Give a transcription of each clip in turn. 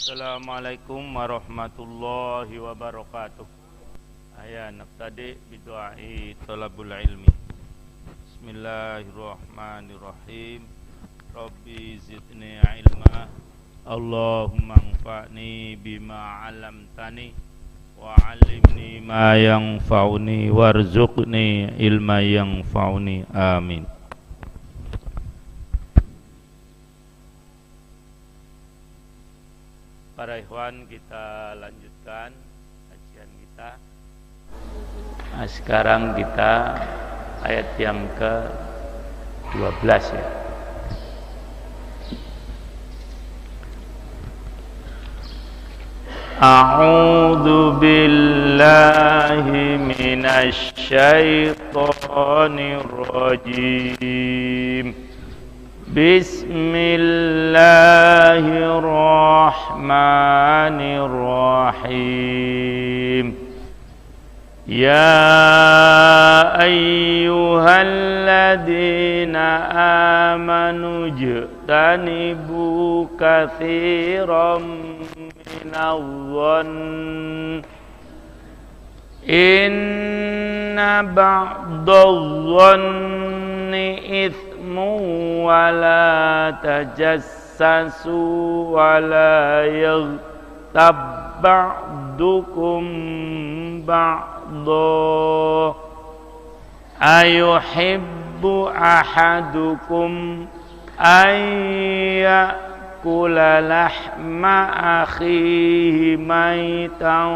Assalamualaikum warahmatullahi wabarakatuh. Aya nabtadi bidu'ai talabul ilmi. Bismillahirrahmanirrahim. Rabbi zidni ilma. Allahumma anfa'ni bima 'allamtani wa 'allimni ma yanfa'uni warzuqni ilma yanfa'uni. Amin. Para ikhwan, kita lanjutkan kajian kita. Nah, sekarang kita ayat yang ke-12 ya. A'udzu billahi minasy syaithanir rajim. Bismillahirrahmanirrahim. Ya ayyuhalladzina amanu jtanibu katsiran minadh-dhann inna ba'dadh-dhanni wala tajassasu wala yaghtab ba'dukum ba'dha ayuhibbu ahadukum ayyakula lahma akhihi maitan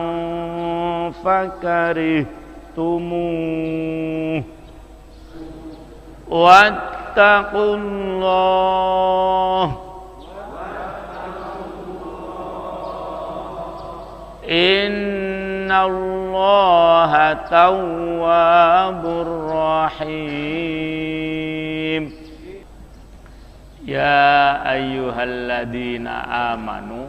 fakarihtumuh wattaqullah innallaha tawwabur rahim. Ya ayyuhalladzina amanu,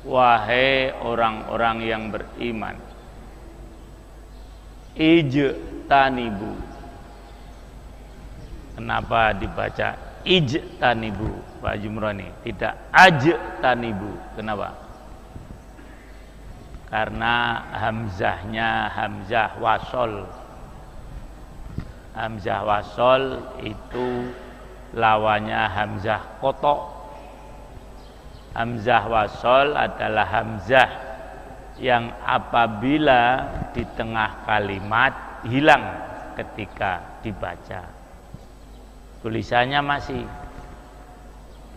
wahai orang-orang yang beriman, ijtanibu. Kenapa dibaca ijtanibu Pak Jumroni, tidak ajtanibu? Kenapa? Karena hamzahnya hamzah wasol. Hamzah wasol itu lawannya hamzah kotok. Hamzah wasol adalah hamzah yang apabila di tengah kalimat hilang ketika dibaca. Tulisannya masih,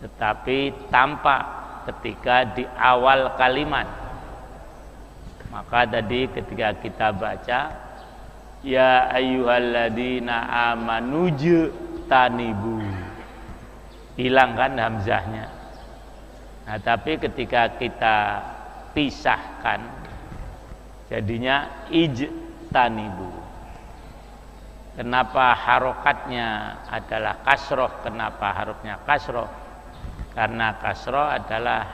tetapi tampak ketika di awal kalimat. Maka tadi ketika kita baca ya ayyuhalladzina amanu jtanibu, hilang kan hamzahnya. Nah, tapi ketika kita pisahkan jadinya ijtanibu. Kenapa harokatnya adalah kasroh? Kenapa harufnya kasroh? Karena kasroh adalah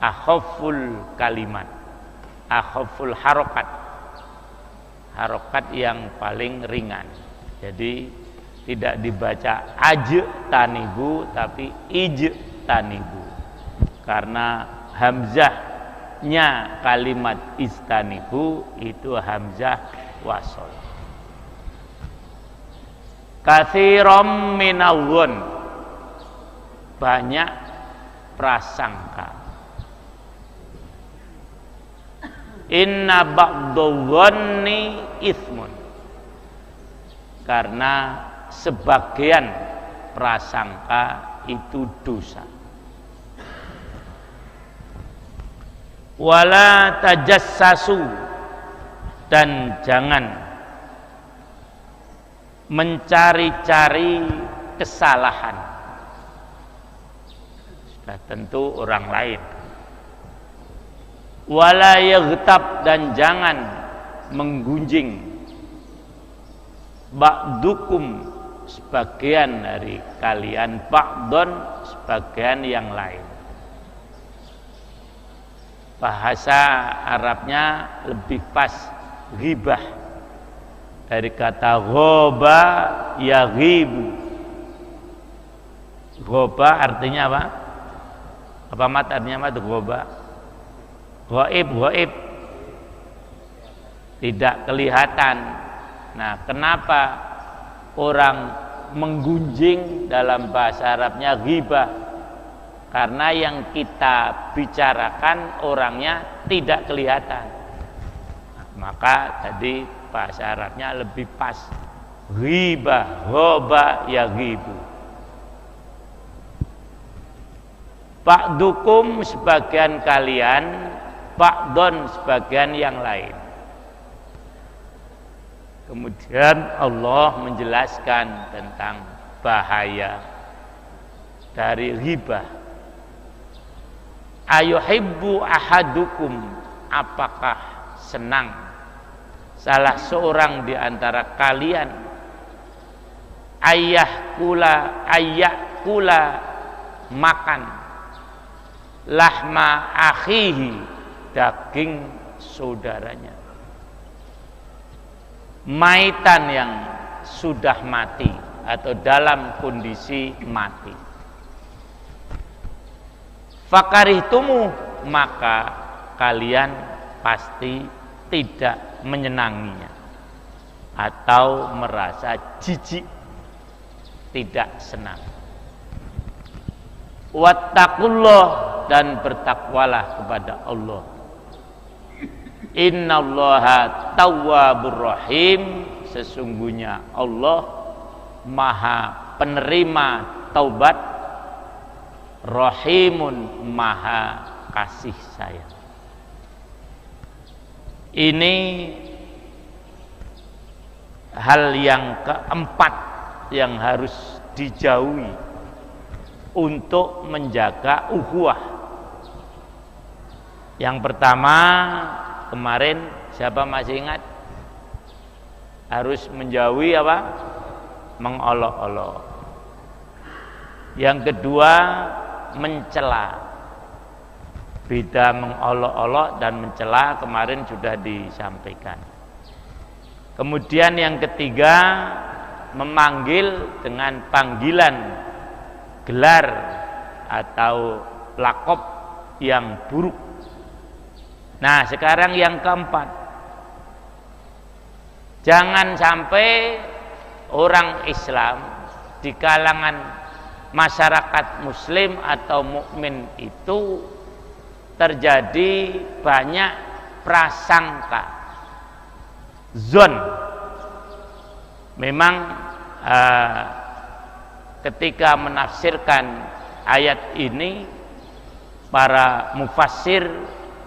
akhaful kalimat, akhaful harokat, harokat yang paling ringan. Jadi tidak dibaca ajtanibu tapi ijtanibu, karena hamzahnya kalimat istanibu itu hamzah wasol. Katsiran minadh-dhann, banyak prasangka. Inna ba'dadh-dhanni itsmun, karena sebagian prasangka itu dosa. Wala tajassasu, dan jangan mencari-cari kesalahan, sudah tentu orang lain. Wala yaghtab, dan jangan menggunjing ba'dukum, sebagian dari kalian, ba'don, sebagian yang lain. Bahasa Arabnya lebih pas ghibah dari kata ghoba yaghibu. Ghoba artinya apa? Apa mat artinya mat ghoba? Ghaib tidak kelihatan. Nah, kenapa orang menggunjing dalam bahasa Arabnya ghibah? Karena yang kita bicarakan orangnya tidak kelihatan. Nah, maka tadi bahasa Arabnya lebih pas. Ghibah, ghoba ya ghibu. Ba'dukum sebagian kalian, ba'don sebagian yang lain. Kemudian Allah menjelaskan tentang bahaya dari ghibah. Ayuhibbu ahadukum, apakah senang salah seorang di antara kalian ayakula makan lahma akhihi, daging saudaranya, maitan yang sudah mati atau dalam kondisi mati. Fakarihtumu, maka kalian pasti tidak menyenanginya atau merasa jijik, tidak senang. Wattaqullah, dan bertakwalah kepada Allah. Innallaha tawwabur rahim, sesungguhnya Allah Maha penerima taubat, Rahimun, Maha kasih sayang. Ini hal yang keempat yang harus dijauhi untuk menjaga ukhuwah. Yang pertama kemarin, siapa masih ingat? Harus menjauhi apa? Mengolok-olok. Yang kedua, mencela. Beda mengolok-olok dan mencela, kemarin sudah disampaikan. Kemudian yang ketiga, memanggil dengan panggilan gelar atau lakop yang buruk. Nah, sekarang yang keempat, jangan sampai orang Islam di kalangan masyarakat muslim atau mukmin itu terjadi banyak prasangka, zon. Memang ketika menafsirkan ayat ini, para mufassir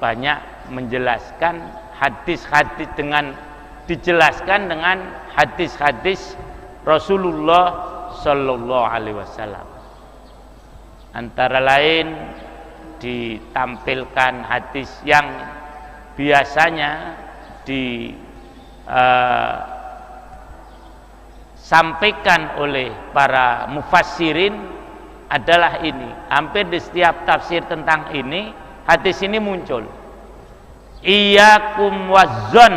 banyak menjelaskan hadis-hadis dijelaskan dengan hadis-hadis Rasulullah Sallallahu Alaihi Wasallam. Antara lain ditampilkan hadis yang biasanya disampaikan oleh para mufassirin adalah ini. Hampir di setiap tafsir tentang ini, hadis ini muncul. Iyyakum wazzon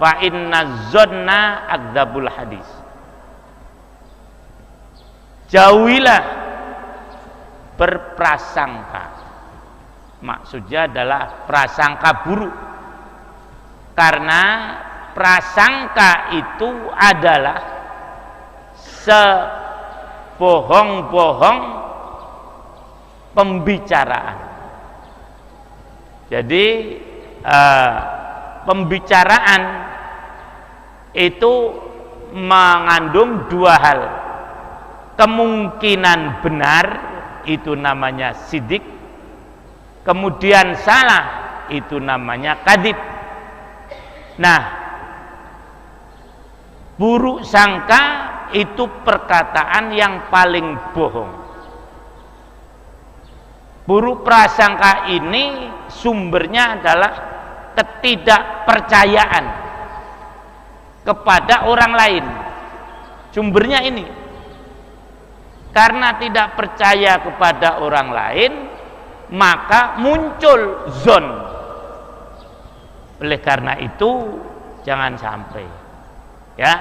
fa inna zonna akdzabul hadis. Jauhilah berprasangka. Maksudnya adalah prasangka buruk. Karena prasangka itu adalah sebohong-bohong pembicaraan. Jadi pembicaraan itu mengandung dua hal. Kemungkinan benar, itu namanya sidik. Kemudian salah, itu namanya kadhib. Nah, buruk sangka itu perkataan yang paling bohong. Buruk prasangka ini sumbernya adalah ketidakpercayaan kepada orang lain. Sumbernya ini. Karena tidak percaya kepada orang lain, maka muncul zon. Oleh karena itu, jangan sampai, ya,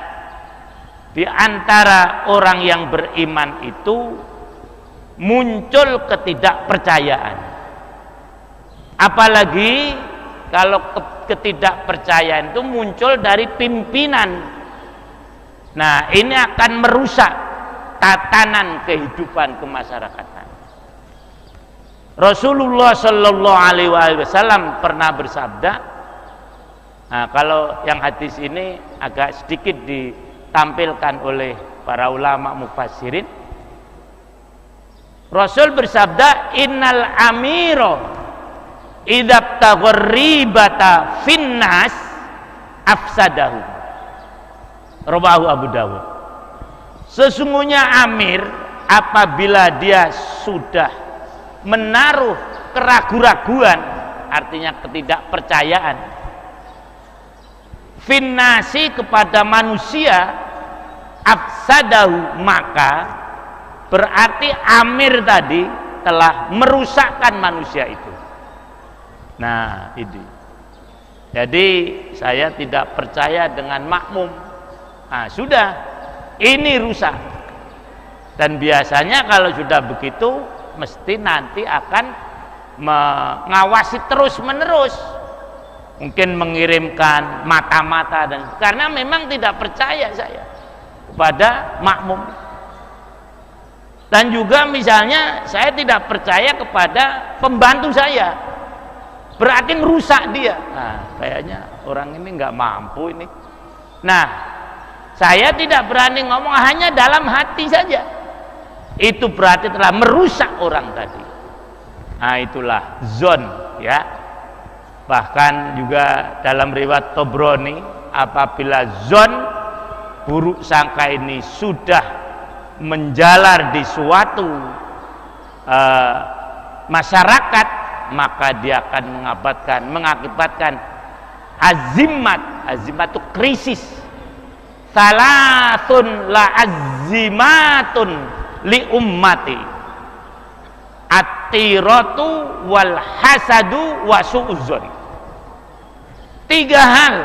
di antara orang yang beriman itu muncul ketidakpercayaan. Apalagi kalau ketidakpercayaan itu muncul dari pimpinan. Nah, ini akan merusak tatanan kehidupan kemasyarakatan. Rasulullah Shallallahu Alaihi Wasallam pernah bersabda, nah, kalau yang hadis ini agak sedikit ditampilkan oleh para ulama mufassirin. Rasul bersabda, innal amiro idabta gharibata finnas afsadahu. Rawahu Abu Dawud. Sesungguhnya amir apabila dia sudah menaruh keraguan-raguan, artinya ketidakpercayaan, finnasi kepada manusia, afsadahu, maka berarti amir tadi telah merusakkan manusia itu. Nah, ini. Jadi saya tidak percaya dengan makmum. Nah, sudah, ini rusak. Dan biasanya kalau sudah begitu, mesti nanti akan mengawasi terus menerus, mungkin mengirimkan mata-mata, dan karena memang tidak percaya saya kepada makmum. Dan juga misalnya saya tidak percaya kepada pembantu saya, berarti merusak dia. Nah, kayaknya orang ini nggak mampu ini. Nah, saya tidak berani ngomong, hanya dalam hati saja. Itu berarti telah merusak orang tadi. Nah, itulah zon, ya. Bahkan juga dalam riwayat Tobroni, apabila zon, buruk sangka ini sudah menjalar di suatu masyarakat, maka dia akan mengakibatkan azimat itu krisis. Salatun la azimatun li ummati, at-tiratu wal hasadu wa su'uzon. 3 hal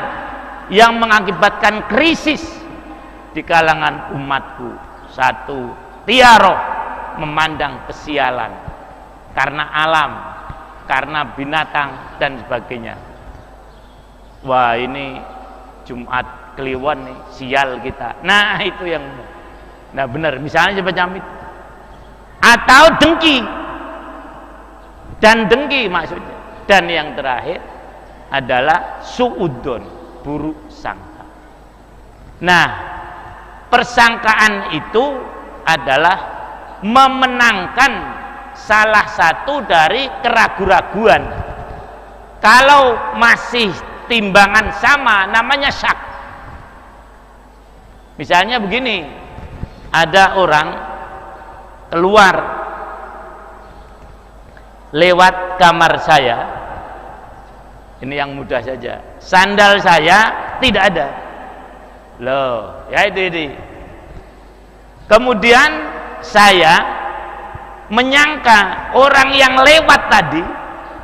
yang mengakibatkan krisis di kalangan umatku. 1, tiaro, memandang kesialan karena alam, karena binatang dan sebagainya. Wah, ini Jumat Kliwon nih, sial kita. Nah, itu yang benar, misalnya semacam itu. Atau dengki, dan dengki maksudnya. Dan yang terakhir adalah suudon, buruk sangka. Nah, persangkaan itu adalah memenangkan salah satu dari keraguan-raguan. Kalau masih timbangan sama, namanya syak. Misalnya begini, ada orang keluar lewat kamar saya, ini yang mudah saja, sandal saya tidak ada, loh, ya itu. Kemudian saya menyangka orang yang lewat tadi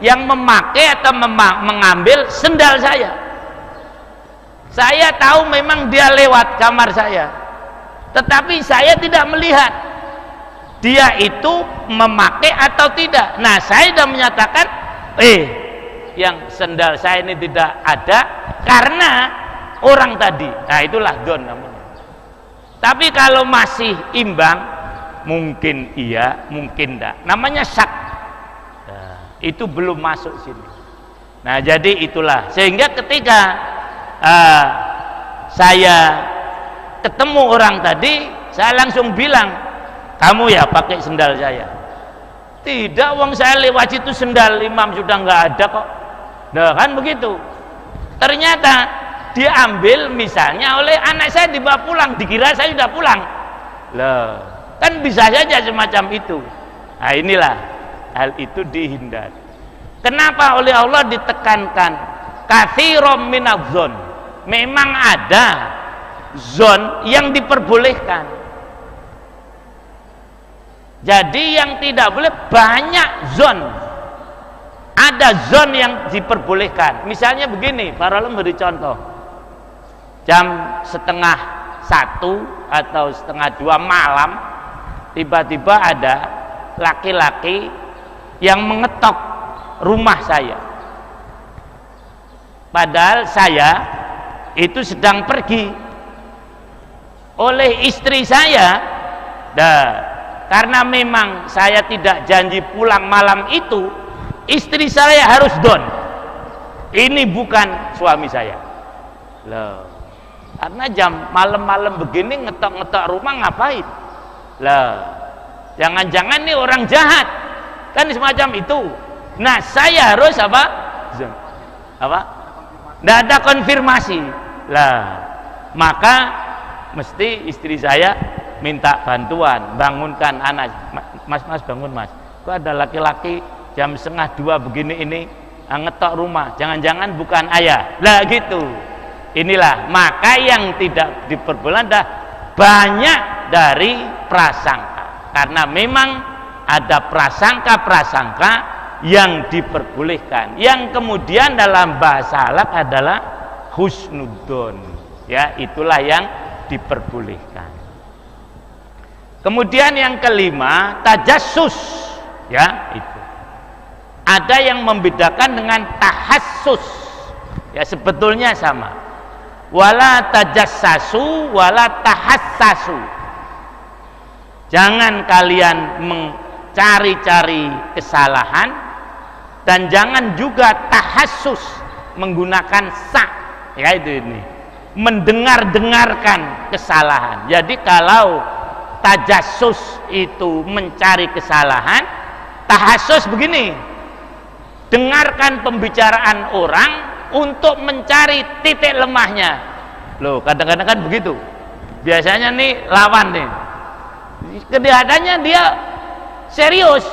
yang memakai atau mengambil sendal saya. Saya tahu memang dia lewat kamar saya, tetapi saya tidak melihat dia itu memakai atau tidak. Nah, saya sudah menyatakan, yang sendal saya ini tidak ada karena orang tadi. Nah, itulah don namanya. Tapi kalau masih imbang, mungkin iya, mungkin tidak. Namanya syak. Nah, itu belum masuk sini. Nah, jadi itulah. Sehingga ketika saya ketemu orang tadi, saya langsung bilang, kamu ya pakai sendal saya? Tidak, wong saya lewat situ sendal imam sudah nggak ada kok. Nah, kan begitu. Ternyata diambil misalnya oleh anak saya, dibawa pulang, dikira saya sudah pulang. Loh, kan bisa saja semacam itu. Nah, inilah hal itu dihindari. Kenapa oleh Allah ditekankan katsirum minadz-dzon? Memang ada zon yang diperbolehkan. Jadi yang tidak boleh banyak zon. Ada zon yang diperbolehkan. Misalnya begini, para ulama beri contoh. Jam 12:30 atau 1:30 malam, tiba-tiba ada laki-laki yang mengetok rumah saya. Padahal saya itu sedang pergi oleh istri saya. Karena memang saya tidak janji pulang malam itu, istri saya harus down. Ini bukan suami saya. Loh, karena jam malam-malam begini ngetok-ngetok rumah ngapain? Lah, jangan-jangan nih orang jahat, kan semacam itu. Nah, saya harus apa? Nggak ada konfirmasi. Lah, maka mesti istri saya minta bantuan, bangunkan anak. Mas bangun mas. Kok ada laki-laki jam 1:30 begini ini ngetok rumah? Jangan-jangan bukan ayah. Lah gitu. Inilah maka yang tidak diperbolehkan banyak dari prasangka, karena memang ada prasangka-prasangka yang diperbolehkan, yang kemudian dalam bahasa Arab adalah husnudzon, ya, itulah yang diperbolehkan. Kemudian yang kelima, tajassus, ya, itu ada yang membedakan dengan tahassus, ya, sebetulnya sama. Wala tajassasu wala tahassasu. Jangan kalian mencari-cari kesalahan, dan jangan juga tahassus menggunakan sa, ya, itu ini mendengar-dengarkan kesalahan. Jadi kalau tajassus itu mencari kesalahan, tahassus begini, dengarkan pembicaraan orang untuk mencari titik lemahnya. Loh, kadang-kadang kan begitu. Biasanya nih lawan nih, kelihatannya dia serius,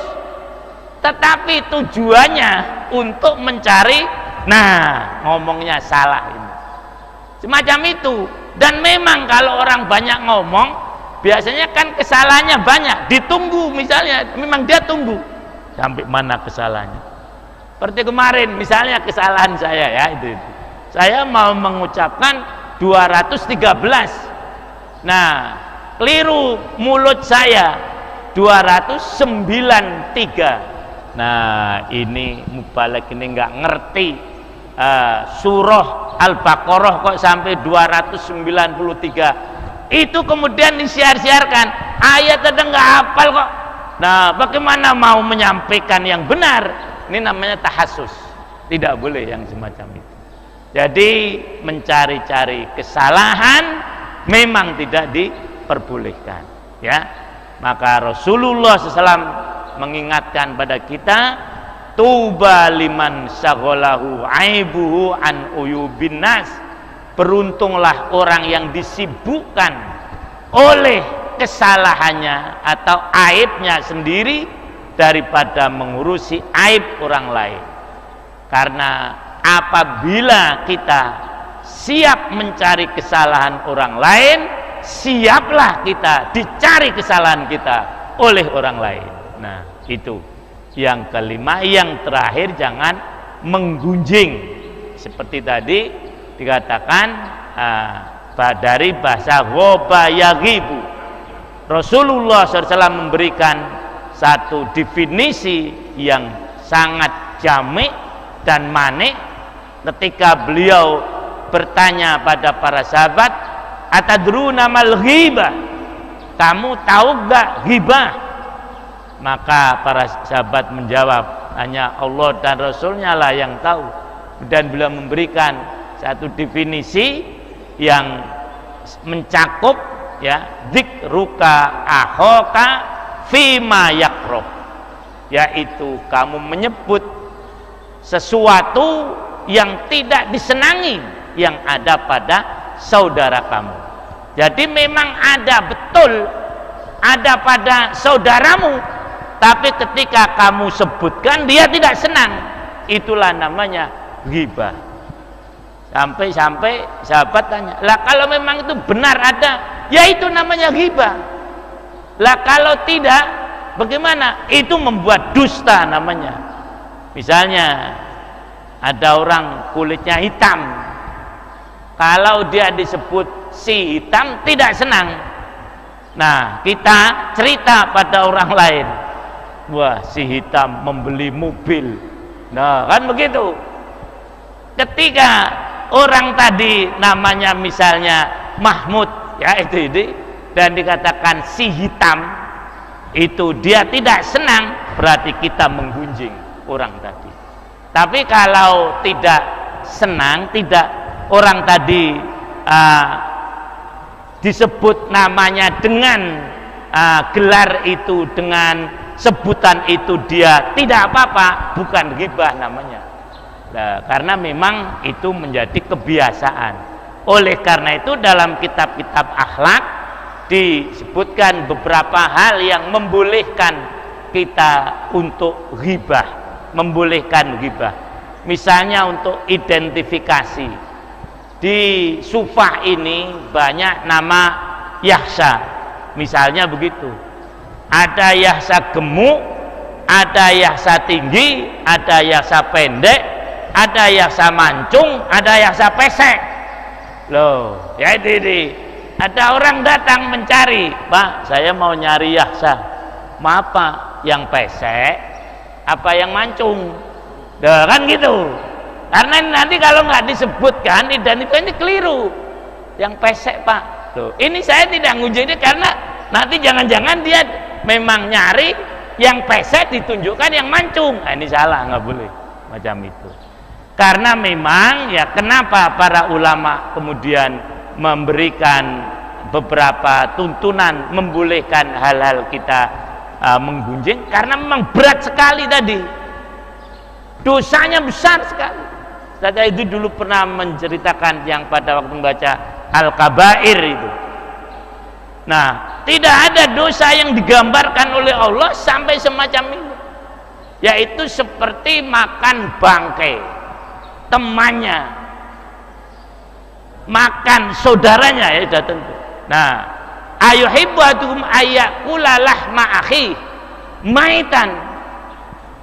tetapi tujuannya untuk mencari, nah, ngomongnya salah ini. Semacam itu. Dan memang kalau orang banyak ngomong, biasanya kan kesalahannya banyak. Ditunggu misalnya, memang dia tunggu sampai mana kesalahannya. Seperti kemarin misalnya kesalahan saya, ya, itu. Saya mau mengucapkan 213. Nah, keliru mulut saya 293. Nah, ini mubalik ini nggak ngerti surah Al-Baqarah kok sampai 293. Itu kemudian disiar-siarkan, ayat ada nggak hafal kok. Nah, bagaimana mau menyampaikan yang benar? Ini namanya tahassus. Tidak boleh yang semacam itu. Jadi mencari-cari kesalahan memang tidak diperbolehkan, ya. Maka Rasulullah SAW mengingatkan pada kita, tuba liman syaghalahu aibuhu an uyubin nas. Beruntunglah orang yang disibukkan oleh kesalahannya atau aibnya sendiri daripada mengurusi aib orang lain. Karena apabila kita siap mencari kesalahan orang lain, siaplah kita dicari kesalahan kita oleh orang lain. Nah, itu yang kelima. Yang terakhir, jangan menggunjing. Seperti tadi dikatakan dari bahasa ghoba yaghibu. Rasulullah SAW memberikan satu definisi yang sangat jamek dan manik ketika beliau bertanya pada para sahabat, atadruna mal ghibah, kamu tahu gak ghibah? Maka para sahabat menjawab, hanya Allah dan Rasulnya lah yang tahu. Dan beliau memberikan satu definisi yang mencakup, ya, dzikruka akhoka fima yakroh, yaitu kamu menyebut sesuatu yang tidak disenangi yang ada pada saudara kamu. Jadi memang ada, betul ada pada saudaramu, tapi ketika kamu sebutkan dia tidak senang, itulah namanya ghibah. Sampai sahabat tanya, lah kalau memang itu benar ada, ya itu namanya ghibah. Lah kalau tidak, bagaimana? Itu membuat dusta namanya. Misalnya ada orang kulitnya hitam, kalau dia disebut si hitam tidak senang. Nah, kita cerita pada orang lain, wah, si hitam membeli mobil Nah, kan begitu. Ketika orang tadi namanya misalnya Mahmud, ya itu ini, dan dikatakan si hitam, itu dia tidak senang, berarti kita menggunjing orang tadi. Tapi kalau tidak senang, tidak orang tadi disebut namanya dengan gelar itu, dengan sebutan itu, dia tidak apa-apa, bukan ghibah namanya. Nah, karena memang itu menjadi kebiasaan. Oleh karena itu dalam kitab-kitab akhlak disebutkan beberapa hal yang membolehkan kita untuk ghibah, membolehkan ghibah. Misalnya untuk identifikasi. Di Sufah ini banyak nama yahsa. Misalnya begitu. Ada yahsa gemuk, ada yahsa tinggi, ada yahsa pendek, ada yahsa mancung, ada yahsa pesek. Loh, ya ini. Ada orang datang mencari, Pak, saya mau nyari yahsa. Maaf Pak, yang pesek apa yang mancung? Nah, kan gitu. Karena nanti kalau nggak disebutkan identitas ini keliru. Yang pesek Pak. Loh, ini saya tidak ngunjungi karena nanti jangan-jangan dia memang nyari yang pesek ditunjukkan yang mancung. Nah, ini salah, nggak boleh macam itu. Karena memang ya kenapa para ulama kemudian memberikan beberapa tuntunan membolehkan hal-hal kita menggunjing, karena memang berat sekali tadi, dosanya besar sekali. Saya itu dulu pernah menceritakan yang pada waktu membaca Al-Kabair itu. Nah, tidak ada dosa yang digambarkan oleh Allah sampai semacam ini, yaitu seperti makan bangkai temannya, makan saudaranya, ya sudah tentu. Nah, ayuhibbu ahadukum ayyakula lahma akhi maitan,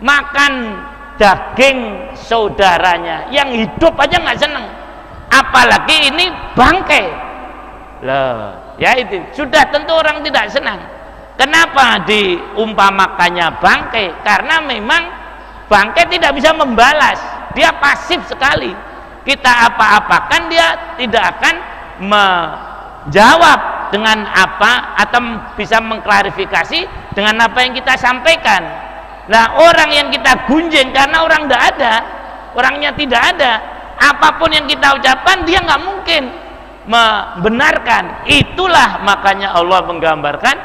makan daging saudaranya yang hidup aja nggak seneng, apalagi ini bangkai. Loh, ya itu sudah tentu orang tidak senang. Kenapa diumpamakannya bangkai? Karena memang bangkai tidak bisa membalas, dia pasif sekali. Kita apa-apakan dia tidak akan menjawab dengan apa, atau bisa mengklarifikasi dengan apa yang kita sampaikan. Nah, orang yang kita gunjing karena orang tidak ada, orangnya tidak ada, apapun yang kita ucapkan dia nggak mungkin membenarkan. Itulah makanya Allah menggambarkan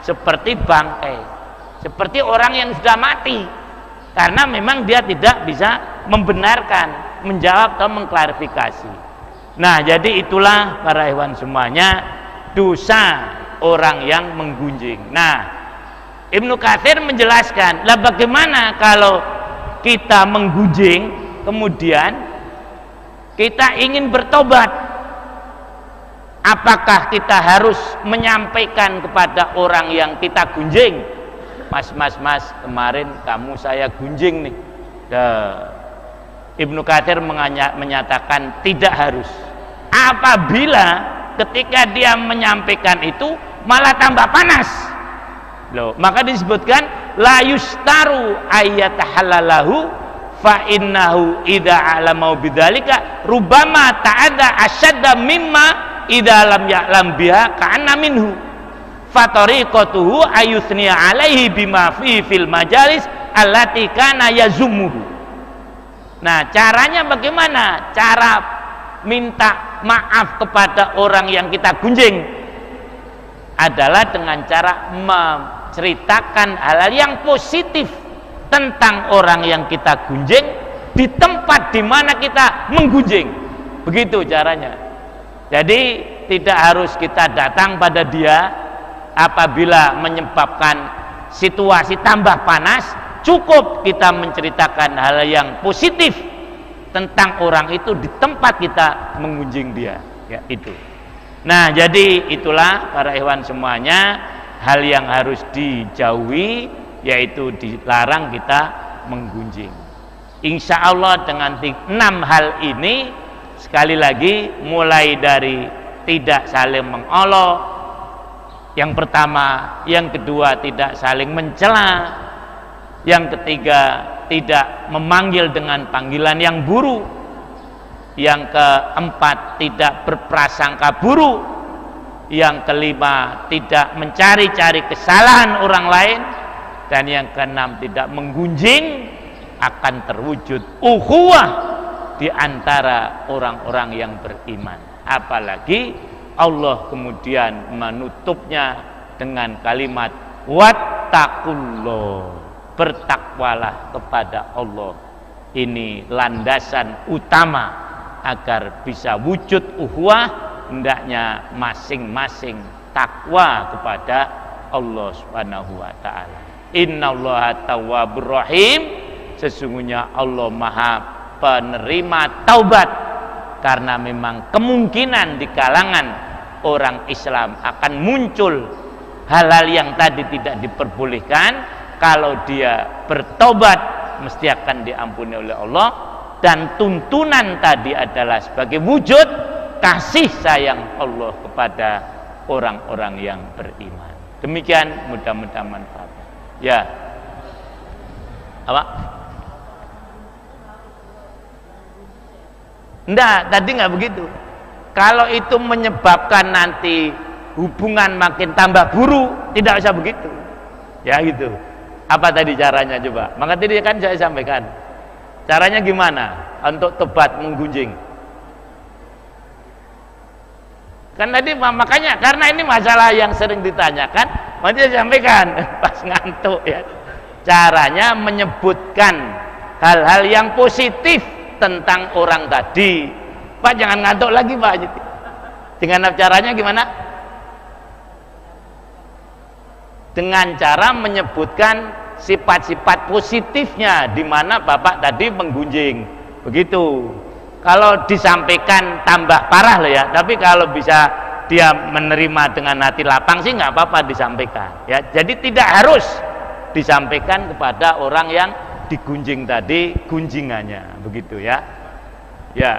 seperti bangkai, seperti orang yang sudah mati, karena memang dia tidak bisa membenarkan, menjawab atau mengklarifikasi. Nah, jadi itulah para hewan semuanya dosa orang yang menggunjing. Nah, Ibnu Katsir menjelaskan, lah bagaimana kalau kita menggunjing kemudian kita ingin bertobat, apakah kita harus menyampaikan kepada orang yang kita gunjing, mas kemarin kamu saya gunjing nih. Ibnu Katsir menyatakan tidak harus. Apabila ketika dia menyampaikan itu malah tambah panas, loh, maka disebutkan la yustaru ayyatahalalahu fa innahu idza alamau bidzalika rubama ta'adda asyadda mimma idza lam ya'lam biha ka'anna minhu fa tariqatuhu ayuthniya alaihi bima fi fil majalis allati kana yazumuhu. Nah, caranya bagaimana? Cara minta maaf kepada orang yang kita gunjing adalah dengan cara menceritakan hal-hal yang positif tentang orang yang kita gunjing di tempat di mana kita menggunjing. Begitu caranya. Jadi tidak harus kita datang pada dia apabila menyebabkan situasi tambah panas, cukup kita menceritakan hal yang positif tentang orang itu di tempat kita mengunjing dia, ya itu. Nah, jadi itulah para hewan semuanya hal yang harus dijauhi, yaitu dilarang kita menggunjing. Insya Allah dengan 6 hal ini, sekali lagi mulai dari tidak saling mengolok, yang pertama, yang kedua tidak saling mencela, yang ketiga tidak memanggil dengan panggilan yang buruk. Yang keempat, tidak berprasangka buruk. Yang kelima, tidak mencari-cari kesalahan orang lain. Dan yang keenam, tidak menggunjing. Akan terwujud ukhuwah di antara orang-orang yang beriman. Apalagi Allah kemudian menutupnya dengan kalimat wattaqullah, bertakwalah kepada Allah. Ini landasan utama agar bisa wujud ukhuwah, hendaknya masing-masing takwa kepada Allah Subhanahu wa taala. Innallaha tawwabur rahim, sesungguhnya Allah Maha penerima taubat. Karena memang kemungkinan di kalangan orang Islam akan muncul hal-hal yang tadi tidak diperbolehkan. Kalau dia bertobat mesti akan diampuni oleh Allah. Dan tuntunan tadi adalah sebagai wujud kasih sayang Allah kepada orang-orang yang beriman. Demikian, mudah-mudahan manfaat. Ya. Apa? Enggak, tadi enggak begitu. Kalau itu menyebabkan nanti hubungan makin tambah buruk, tidak usah begitu. Ya gitu. Apa tadi caranya coba? Maka tadi kan saya sampaikan. Caranya gimana untuk tobat menggunjing? Kan tadi makanya karena ini masalah yang sering ditanyakan, makanya saya sampaikan pas ngantuk ya. Caranya menyebutkan hal-hal yang positif tentang orang tadi. Pak jangan ngantuk lagi Pak. Dengan caranya gimana? Dengan cara menyebutkan sifat-sifat positifnya di mana Bapak tadi menggunjing. Begitu. Kalau disampaikan tambah parah loh ya, tapi kalau bisa dia menerima dengan hati lapang sih nggak apa-apa disampaikan ya. Jadi tidak harus disampaikan kepada orang yang digunjing tadi gunjingannya, begitu ya. Ya.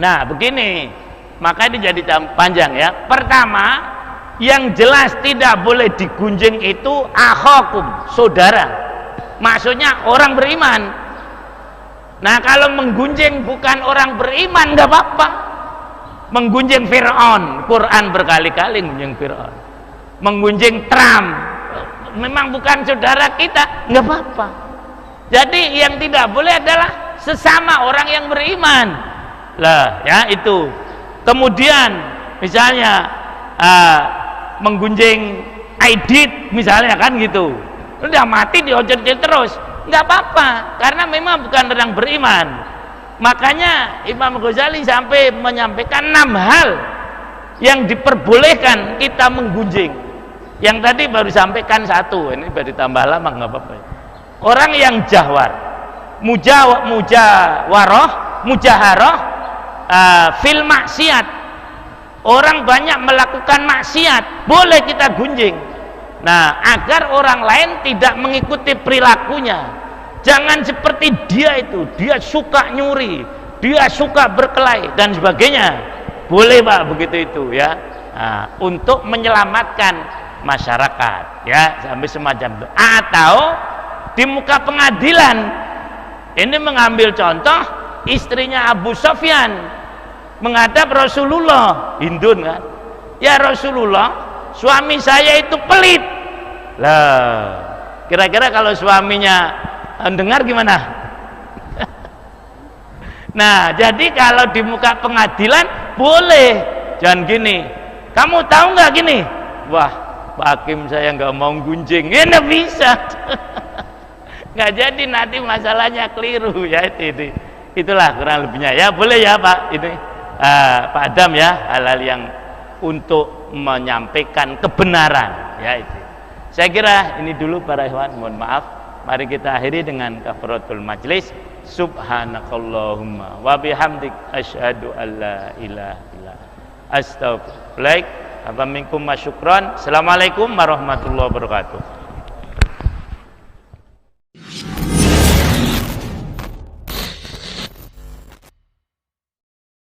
Nah, begini. Maka ini jadi panjang ya. Pertama, yang jelas tidak boleh digunjing itu akhakum, saudara. Maksudnya orang beriman. Nah, kalau menggunjing bukan orang beriman nggak apa-apa. Menggunjing Fir'aun, Quran berkali-kali menggunjing Fir'aun. Menggunjing Trump, memang bukan saudara kita, nggak apa-apa. Jadi yang tidak boleh adalah sesama orang yang beriman. Lah, ya itu. Kemudian misalnya menggunjing Aidit misalnya kan gitu, udah mati diojek-ojek terus, nggak apa-apa karena memang bukan orang beriman. Makanya Imam Ghazali sampai menyampaikan 6 hal yang diperbolehkan kita menggunjing. Yang tadi baru sampaikan 1, ini baru ditambah lama nggak apa-apa. Orang yang jahwar, mujaharah fil maksiat, orang banyak melakukan maksiat, boleh kita gunjing. Nah, agar orang lain tidak mengikuti perilakunya. Jangan seperti dia itu, dia suka nyuri, dia suka berkelahi dan sebagainya. Boleh Pak begitu itu ya. Nah, untuk menyelamatkan masyarakat ya, sampai semacam itu. Atau di muka pengadilan, ini mengambil contoh istrinya Abu Sufyan menghadap Rasulullah, Hindun kan, ya Rasulullah, suami saya itu pelit. Lah, kira-kira kalau suaminya dengar gimana? Nah, jadi kalau di muka pengadilan boleh. Jangan gini, kamu tahu nggak gini? Wah, Pak Hakim saya nggak mau gunjing, ya nggak bisa. Nggak jadi, nanti masalahnya keliru ya. Itulah kurang lebihnya ya. Boleh ya Pak ini. Pak Adam ya, hal-hal yang untuk menyampaikan kebenaran ya itu. Saya kira ini dulu para ikhwan, mohon maaf. Mari kita akhiri dengan kafaratul majlis. Subhanakallahumma wa bihamdik asyhadu alla ilaha illa anta astaghfiruka wa atubu ilaik. Assalamualaikum warahmatullahi wabarakatuh.